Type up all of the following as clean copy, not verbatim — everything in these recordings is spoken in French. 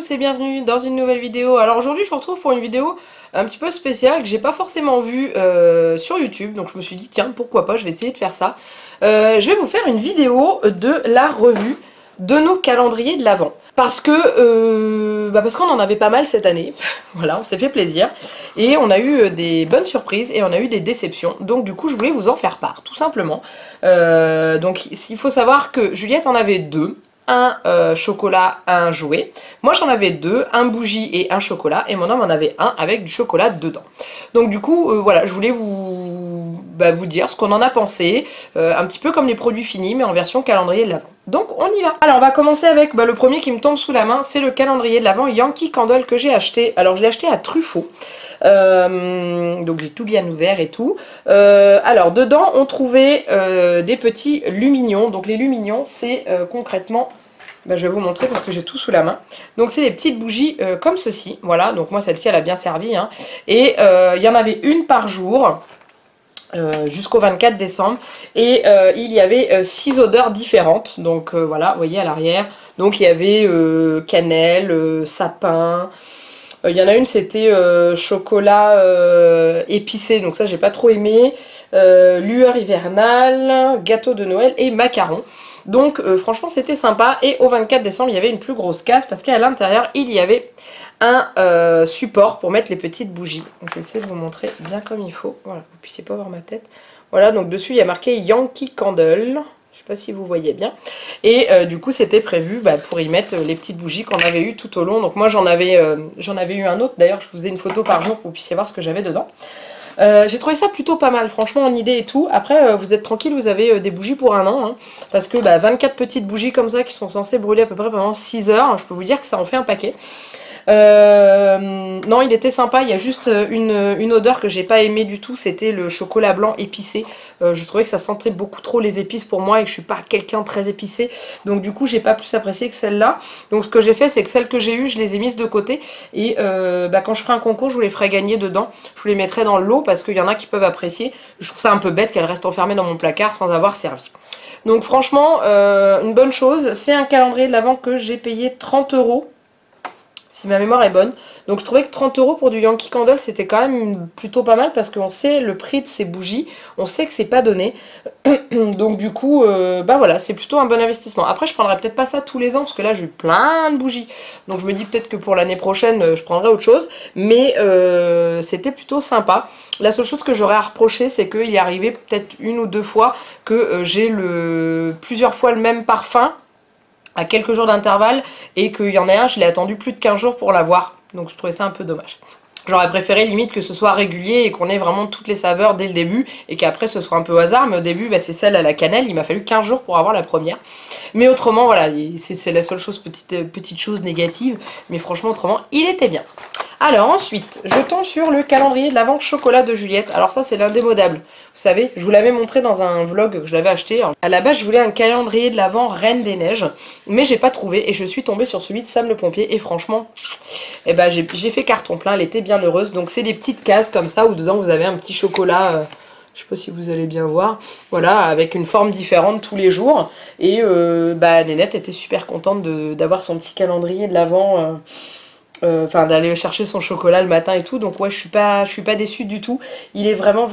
tous et bienvenue dans une nouvelle vidéo. Alors aujourd'hui je vous retrouve pour une vidéo un petit peu spéciale que j'ai pas forcément vue sur YouTube. Donc je me suis dit tiens pourquoi pas, je vais essayer de faire ça. Je vais vous faire une vidéo de la revue de nos calendriers de l'Avent. Parce que parce qu'on en avait pas mal cette année. Voilà, on s'est fait plaisir. Et on a eu des bonnes surprises et on a eu des déceptions. Donc du coup je voulais vous en faire part tout simplement. Donc il faut savoir que Juliette en avait deux. Un chocolat, un jouet. Moi j'en avais deux, un bougie et un chocolat. Et mon homme en avait un avec du chocolat dedans. Donc du coup, voilà, je voulais vous dire ce qu'on en a pensé. Un petit peu comme les produits finis, mais en version calendrier de l'Avent. Donc on y va. Alors on va commencer avec le premier qui me tombe sous la main. C'est le calendrier de l'Avent Yankee Candle que j'ai acheté. Alors je l'ai acheté à Truffaut. Donc j'ai tout bien ouvert et tout. Alors dedans on trouvait des petits lumignons. Donc les lumignons c'est concrètement, je vais vous montrer parce que j'ai tout sous la main. Donc c'est des petites bougies comme ceci. Voilà, donc moi celle-ci elle a bien servi hein. Et il y en avait une par jour. Jusqu'au 24 décembre et il y avait 6 odeurs différentes. Donc voilà, vous voyez à l'arrière. Donc il y avait cannelle, sapin. Il y en a une c'était chocolat épicé, donc ça j'ai pas trop aimé. Lueur hivernale, gâteau de Noël et macaron. Donc franchement c'était sympa. Et au 24 décembre il y avait une plus grosse case parce qu'à l'intérieur il y avait un support pour mettre les petites bougies. Donc, je vais essayer de vous montrer bien comme il faut. Voilà, vous ne puissiez pas voir ma tête. Voilà, donc dessus il y a marqué Yankee Candle. Je sais pas si vous voyez bien. Et du coup c'était prévu pour y mettre les petites bougies qu'on avait eues tout au long. Donc moi j'en avais eu un autre. D'ailleurs je vous ai une photo par jour pour que vous puissiez voir ce que j'avais dedans. J'ai trouvé ça plutôt pas mal, franchement en idée et tout. Après vous êtes tranquille, vous avez des bougies pour un an hein, parce que 24 petites bougies comme ça qui sont censées brûler à peu près pendant 6 heures. Je peux vous dire que ça en fait un paquet. Non il était sympa, il y a juste une odeur que j'ai pas aimé du tout, c'était le chocolat blanc épicé. Je trouvais que ça sentait beaucoup trop les épices pour moi et que je suis pas quelqu'un de très épicé, donc du coup j'ai pas plus apprécié que celle-là. Donc ce que j'ai fait c'est que celles que j'ai eues je les ai mises de côté et quand je ferai un concours je vous les ferai gagner dedans, je vous les mettrai dans le lot parce qu'il y en a qui peuvent apprécier. Je trouve ça un peu bête qu'elles restent enfermées dans mon placard sans avoir servi. Donc franchement une bonne chose. C'est un calendrier de l'Avent que j'ai payé 30 € si ma mémoire est bonne. Donc je trouvais que 30 € pour du Yankee Candle c'était quand même plutôt pas mal parce qu'on sait le prix de ces bougies, on sait que c'est pas donné. Donc du coup voilà, c'est plutôt un bon investissement. Après je prendrai peut-être pas ça tous les ans parce que là j'ai eu plein de bougies. Donc je me dis peut-être que pour l'année prochaine je prendrai autre chose. Mais c'était plutôt sympa. La seule chose que j'aurais à reprocher c'est qu'il est arrivé peut-être une ou deux fois que j'ai plusieurs fois le même parfum à quelques jours d'intervalle et qu'il y en a un, je l'ai attendu plus de 15 jours pour l'avoir. Donc je trouvais ça un peu dommage. J'aurais préféré limite que ce soit régulier et qu'on ait vraiment toutes les saveurs dès le début et qu'après ce soit un peu au hasard. Mais au début c'est celle à la cannelle, il m'a fallu 15 jours pour avoir la première. Mais autrement voilà, c'est la seule chose, petite chose négative. Mais franchement autrement il était bien. Alors ensuite, je tombe sur le calendrier de l'Avent chocolat de Juliette. Alors ça c'est l'indémodable. Vous savez, je vous l'avais montré dans un vlog que je l'avais acheté. Alors, à la base je voulais un calendrier de l'Avent Reine des Neiges. Mais j'ai pas trouvé et je suis tombée sur celui de Sam le Pompier. Et franchement, j'ai fait carton plein, elle était bien heureuse. Donc c'est des petites cases comme ça où dedans vous avez un petit chocolat... je sais pas si vous allez bien voir. Voilà, avec une forme différente tous les jours. Et Nénette était super contente d'avoir son petit calendrier de l'Avent... d'aller chercher son chocolat le matin et tout. Donc ouais je suis pas déçue du tout. Il est vraiment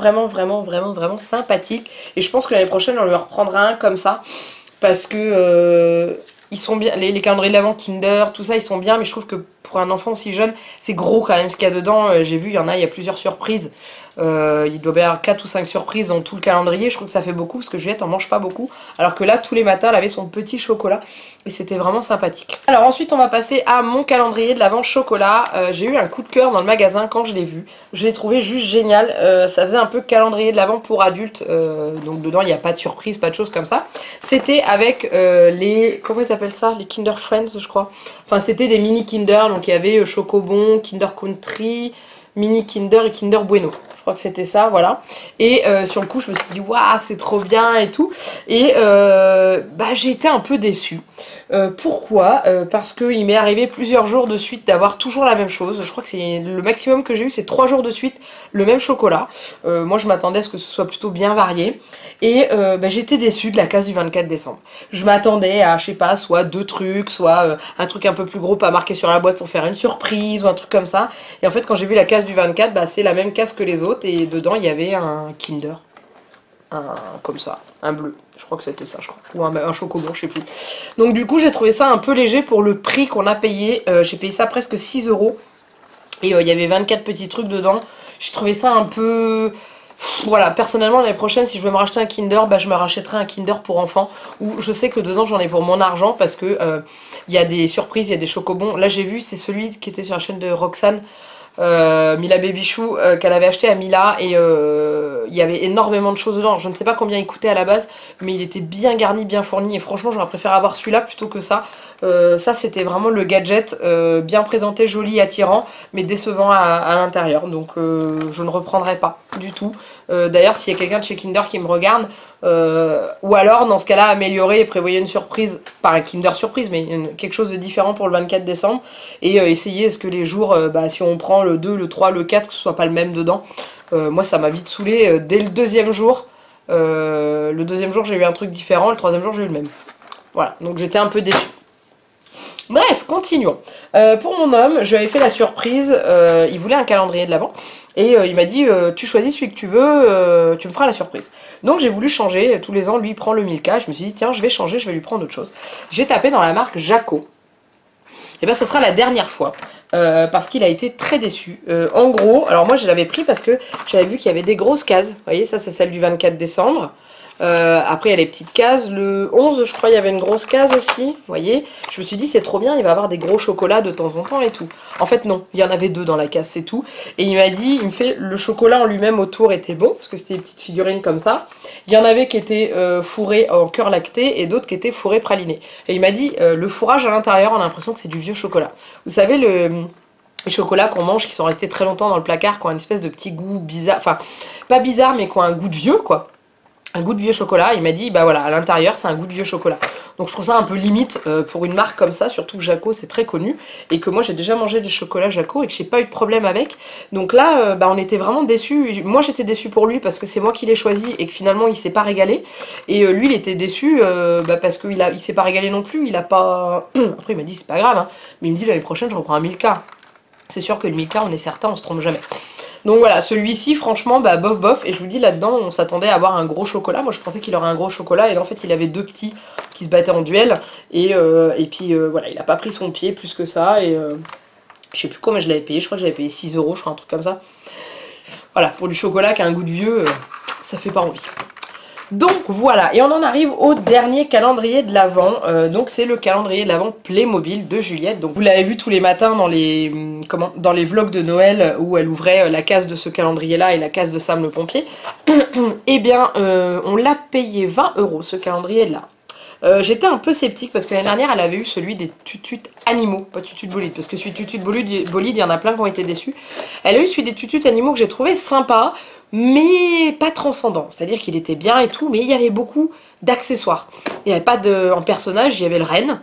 sympathique. Et je pense que l'année prochaine on lui reprendra un comme ça. Parce que ils sont bien. Les calendriers de l'Avent Kinder, tout ça ils sont bien. Mais je trouve que pour un enfant si jeune c'est gros quand même ce qu'il y a dedans. J'ai vu il y a plusieurs surprises. Il doit y avoir 4 ou 5 surprises dans tout le calendrier. Je trouve que ça fait beaucoup parce que Juliette en mange pas beaucoup. Alors que là tous les matins elle avait son petit chocolat. Et c'était vraiment sympathique. Alors ensuite on va passer à mon calendrier de l'Avent chocolat. J'ai eu un coup de cœur dans le magasin quand je l'ai vu. Je l'ai trouvé juste génial. Ça faisait un peu calendrier de l'Avent pour adultes. Donc dedans il n'y a pas de surprise, pas de choses comme ça. C'était avec les... Comment ils appellent ça? Les Kinder Friends je crois. Enfin c'était des mini Kinder. Donc il y avait Chocobon, Kinder Country... Mini Kinder et Kinder Bueno. crois que c'était ça, voilà. Et sur le coup, je me suis dit, waouh, c'est trop bien et tout. Et j'ai été un peu déçue. Pourquoi parce qu'il m'est arrivé plusieurs jours de suite d'avoir toujours la même chose. Je crois que c'est le maximum que j'ai eu, c'est 3 jours de suite le même chocolat. Moi, je m'attendais à ce que ce soit plutôt bien varié. Et j'étais déçue de la casse du 24 décembre. Je m'attendais à, je sais pas, soit 2 trucs, soit un truc un peu plus gros pas marqué sur la boîte pour faire une surprise ou un truc comme ça. Et en fait, quand j'ai vu la casse du 24, c'est la même casse que les autres. Et dedans, il y avait un Kinder. Comme ça, un bleu. Je crois que c'était ça, je crois. Ou un chocobon, je sais plus. Donc du coup, j'ai trouvé ça un peu léger pour le prix qu'on a payé. J'ai payé ça presque 6 €. Et il y avait 24 petits trucs dedans. J'ai trouvé ça un peu... Voilà, personnellement, l'année prochaine, si je veux me racheter un Kinder, je me rachèterai un Kinder pour enfants. Où je sais que dedans, j'en ai pour mon argent parce que il y a des surprises, il y a des chocobons. Là, j'ai vu, c'est celui qui était sur la chaîne de Roxane. Mila Babychou qu'elle avait acheté à Mila et il y avait énormément de choses dedans. Je ne sais pas combien il coûtait à la base, mais il était bien garni, bien fourni et franchement j'aurais préféré avoir celui-là plutôt que ça. Ça c'était vraiment le gadget bien présenté, joli, attirant, mais décevant à l'intérieur. Donc je ne reprendrai pas du tout. D'ailleurs s'il y a quelqu'un de chez Kinder qui me regarde, ou alors dans ce cas-là améliorer et prévoyez une surprise, pas un Kinder surprise mais quelque chose de différent pour le 24 décembre et essayer est-ce que les jours, si on prend le 2, le 3, le 4, que ce soit pas le même dedans. Moi ça m'a vite saoulé dès le deuxième jour. Le deuxième jour j'ai eu un truc différent, le troisième jour j'ai eu le même. Voilà, donc j'étais un peu déçue. Bref, continuons. Pour mon homme, je lui avais fait la surprise, il voulait un calendrier de l'Avent. Et il m'a dit, tu choisis celui que tu veux, tu me feras la surprise. Donc j'ai voulu changer, tous les ans, lui il prend le Milka. Je me suis dit, tiens, je vais changer, je vais lui prendre autre chose. J'ai tapé dans la marque Jaco. Et bien, ce sera la dernière fois, parce qu'il a été très déçu. En gros, alors moi je l'avais pris parce que j'avais vu qu'il y avait des grosses cases. Vous voyez, ça c'est celle du 24 décembre. Après il y a les petites cases, le 11 je crois il y avait une grosse case aussi, vous voyez. Je me suis dit c'est trop bien, il va avoir des gros chocolats de temps en temps et tout. En fait non, il y en avait 2 dans la case, c'est tout. Et il m'a dit, il me fait, le chocolat en lui-même autour était bon, parce que c'était des petites figurines comme ça. Il y en avait qui étaient fourrés en cœur lacté et d'autres qui étaient fourrés pralinés. Et il m'a dit, le fourrage à l'intérieur on a l'impression que c'est du vieux chocolat. Vous savez les chocolats qu'on mange qui sont restés très longtemps dans le placard, qui ont une espèce de petit goût bizarre, enfin pas bizarre mais qui ont un goût de vieux quoi. Un goût de vieux chocolat, il m'a dit bah voilà à l'intérieur c'est un goût de vieux chocolat. Donc je trouve ça un peu limite pour une marque comme ça, surtout que Jaco c'est très connu et que moi j'ai déjà mangé des chocolats Jaco et que j'ai pas eu de problème avec. Donc là on était vraiment déçus. Moi j'étais déçue pour lui parce que c'est moi qui l'ai choisi et que finalement il s'est pas régalé. Et lui il était déçu parce qu'il s'est pas régalé non plus, il a pas... Après il m'a dit c'est pas grave hein, mais il me dit l'année prochaine je reprends un Milka. C'est sûr que le Milka on est certain, on se trompe jamais. Donc voilà, celui-ci, franchement, bof bof. Et je vous dis, là-dedans, on s'attendait à avoir un gros chocolat. Moi, je pensais qu'il aurait un gros chocolat. Et en fait, il avait 2 petits qui se battaient en duel. Et puis, voilà, il a pas pris son pied plus que ça. Et je sais plus combien je l'avais payé. Je crois que j'avais payé 6 €, je crois, un truc comme ça. Voilà, pour du chocolat qui a un goût de vieux, ça fait pas envie. Donc voilà, et on en arrive au dernier calendrier de l'Avent. Donc c'est le calendrier de l'Avent Playmobil de Juliette. Donc vous l'avez vu tous les matins dans les vlogs de Noël où elle ouvrait la case de ce calendrier là et la case de Sam le pompier. Eh bien on l'a payé 20 € ce calendrier là. J'étais un peu sceptique parce que l'année dernière elle avait eu celui des tutut animaux, pas tutut bolide, parce que celui tutut bolide il y en a plein qui ont été déçus. Elle a eu celui des tutut animaux que j'ai trouvé sympa, mais pas transcendant, c'est-à-dire qu'il était bien et tout, mais il y avait beaucoup d'accessoires. Il n'y avait pas en personnage, il y avait le renne,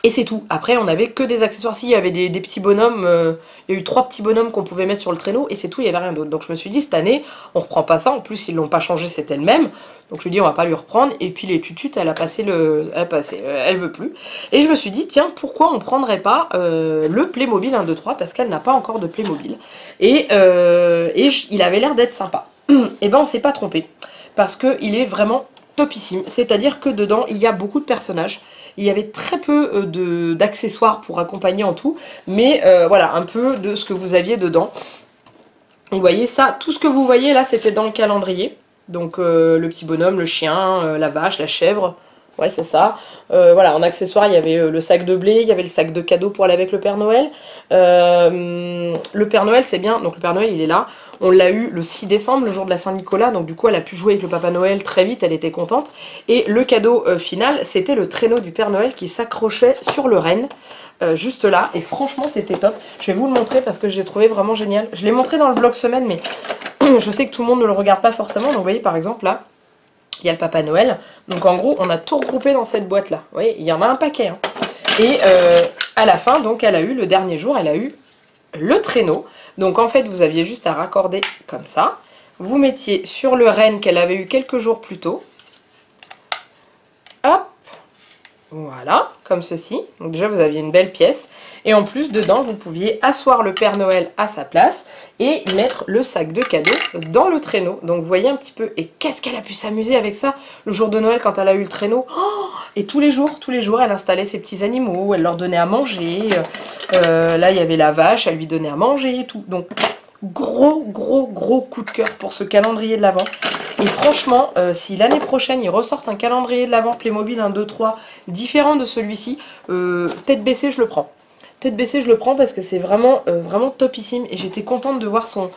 et c'est tout. Après, on avait que des accessoires. Si, il y avait des petits bonhommes, il y a eu 3 petits bonhommes qu'on pouvait mettre sur le traîneau, et c'est tout, il n'y avait rien d'autre. Donc je me suis dit, cette année, on reprend pas ça, en plus ils l'ont pas changé, c'était le même. Donc je lui ai dit, on va pas lui reprendre, et puis les tututes, elle veut plus. Et je me suis dit, tiens, pourquoi on prendrait pas le Playmobil 1, 2, 3, parce qu'elle n'a pas encore de Playmobil. Et il avait l'air d'être sympa. Et ben on s'est pas trompé, parce qu'il est vraiment topissime. C'est-à-dire que dedans, il y a beaucoup de personnages. Il y avait très peu d'accessoires pour accompagner en tout, mais voilà, un peu de ce que vous aviez dedans. Vous voyez ça, tout ce que vous voyez là, c'était dans le calendrier. Donc le petit bonhomme, le chien, la vache, la chèvre, ouais c'est ça. Voilà, en accessoire, il y avait le sac de blé, il y avait le sac de cadeaux pour aller avec le Père Noël. Le Père Noël, c'est bien, donc le Père Noël, il est là. On l'a eu le 6 décembre, le jour de la Saint-Nicolas, donc du coup elle a pu jouer avec le Papa Noël très vite, elle était contente. Et le cadeau final, c'était le traîneau du Père Noël qui s'accrochait sur le renne, juste là, et franchement c'était top. Je vais vous le montrer parce que je l'ai trouvé vraiment génial. Je l'ai montré dans le vlog semaine, mais je sais que tout le monde ne le regarde pas forcément. Donc vous voyez par exemple là, il y a le Papa Noël. Donc en gros, on a tout regroupé dans cette boîte là. Vous voyez, il y en a un paquet. Hein. Et à la fin, donc elle a eu, le dernier jour, elle a eu le traîneau. Donc en fait, vous aviez juste à raccorder comme ça. Vous mettiez sur le renne qu'elle avait eu quelques jours plus tôt. Hop, voilà, comme ceci. Donc déjà, vous aviez une belle pièce. Et en plus, dedans, vous pouviez asseoir le Père Noël à sa place et mettre le sac de cadeaux dans le traîneau. Donc vous voyez un petit peu. Et qu'est-ce qu'elle a pu s'amuser avec ça le jour de Noël quand elle a eu le traîneau. Oh, et tous les jours, elle installait ses petits animaux, elle leur donnait à manger. Là, il y avait la vache, elle lui donnait à manger et tout. Donc gros coup de cœur pour ce calendrier de l'Avent. Et franchement, si l'année prochaine, ils ressortent un calendrier de l'Avent Playmobil 1, 2, 3 différent de celui-ci, tête baissée, je le prends. Tête baissée, je le prends parce que c'est vraiment, vraiment topissime. Et j'étais contente de voir son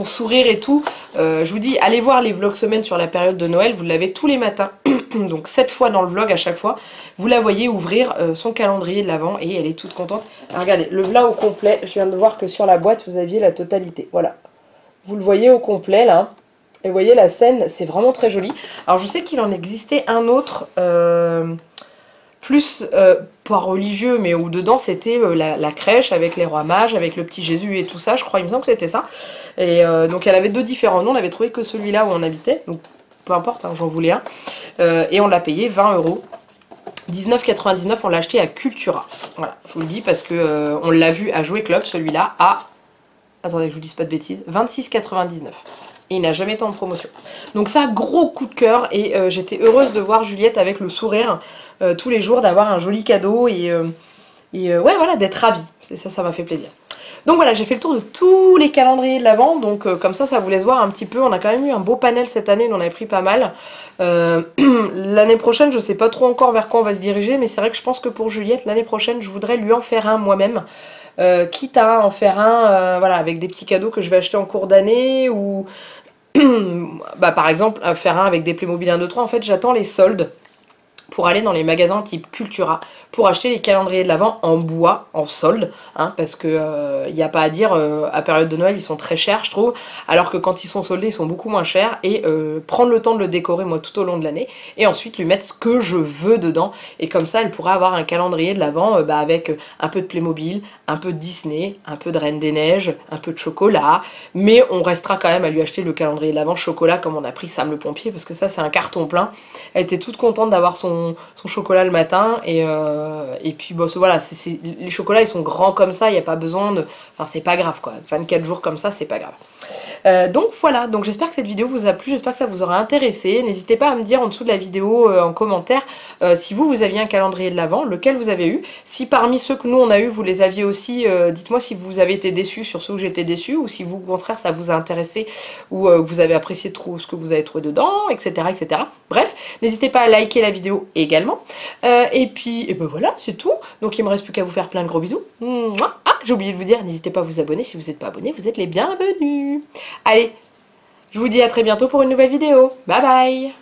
sourire et tout. Je vous dis, allez voir les vlogs semaines sur la période de Noël. Vous l'avez tous les matins. Donc 7 fois dans le vlog à chaque fois. Vous la voyez ouvrir son calendrier de l'Avent et elle est toute contente. Alors, regardez, le v'là au complet. Je viens de voir que sur la boîte, vous aviez la totalité. Voilà. Vous le voyez au complet là. Et vous voyez la scène, c'est vraiment très joli. Alors je sais qu'il en existait un autre... plus pas religieux, mais où dedans c'était la crèche avec les rois mages, avec le petit Jésus et tout ça, je crois, il me semble que c'était ça. Et donc elle avait 2 différents noms, on avait trouvé que celui-là où on habitait, donc peu importe, hein, j'en voulais un. Et on l'a payé 20 €. 19,99 €, on l'a acheté à Cultura. Voilà, je vous le dis parce que on l'a vu à Jouet Club, celui-là, à... Attendez que je vous dise pas de bêtises, 26,99 €. Et il n'a jamais été en promotion. Donc ça, gros coup de cœur. Et j'étais heureuse de voir Juliette avec le sourire tous les jours, d'avoir un joli cadeau. Et ouais, voilà, d'être ravie. Ça m'a fait plaisir. Donc voilà, j'ai fait le tour de tous les calendriers de l'Avent. Donc comme ça vous laisse voir un petit peu. On a quand même eu un beau panel cette année. On en avait pris pas mal. L'année prochaine, je sais pas trop encore vers quoi on va se diriger. Mais c'est vrai que je pense que pour Juliette, l'année prochaine, je voudrais lui en faire un moi-même. Quitte à en faire un voilà, avec des petits cadeaux que je vais acheter en cours d'année ou bah, par exemple faire un avec des Playmobil 1, 2, 3. En fait j'attends les soldes pour aller dans les magasins type Cultura pour acheter les calendriers de l'Avent en bois, en solde, hein, parce que il n'y a pas à dire, à période de Noël ils sont très chers je trouve, alors que quand ils sont soldés ils sont beaucoup moins chers, et prendre le temps de le décorer moi tout au long de l'année, et ensuite lui mettre ce que je veux dedans, et comme ça elle pourra avoir un calendrier de l'Avent bah, avec un peu de Playmobil, un peu de Disney, un peu de Reine des Neiges, un peu de chocolat, mais on restera quand même à lui acheter le calendrier de l'Avent chocolat comme on a pris Sam le pompier, parce que ça c'est un carton plein. Elle était toute contente d'avoir son chocolat le matin, et puis bon, voilà, les chocolats ils sont grands comme ça, il n'y a pas besoin de... Enfin c'est pas grave quoi, 24 jours comme ça c'est pas grave. Donc voilà, donc j'espère que cette vidéo vous a plu, j'espère que ça vous aura intéressé. N'hésitez pas à me dire en dessous de la vidéo en commentaire si vous aviez un calendrier de l'Avent, lequel vous avez eu. Si parmi ceux que nous on a eu vous les aviez aussi, dites-moi si vous avez été déçus sur ceux où j'étais déçue, ou si vous au contraire ça vous a intéressé, ou vous avez apprécié trop ce que vous avez trouvé dedans, etc. etc. Bref, n'hésitez pas à liker la vidéo également. Et puis et ben voilà, c'est tout. Donc il me reste plus qu'à vous faire plein de gros bisous. Ah, j'ai oublié de vous dire, n'hésitez pas à vous abonner. Si vous n'êtes pas abonné, vous êtes les bienvenus. Allez, je vous dis à très bientôt pour une nouvelle vidéo. Bye bye.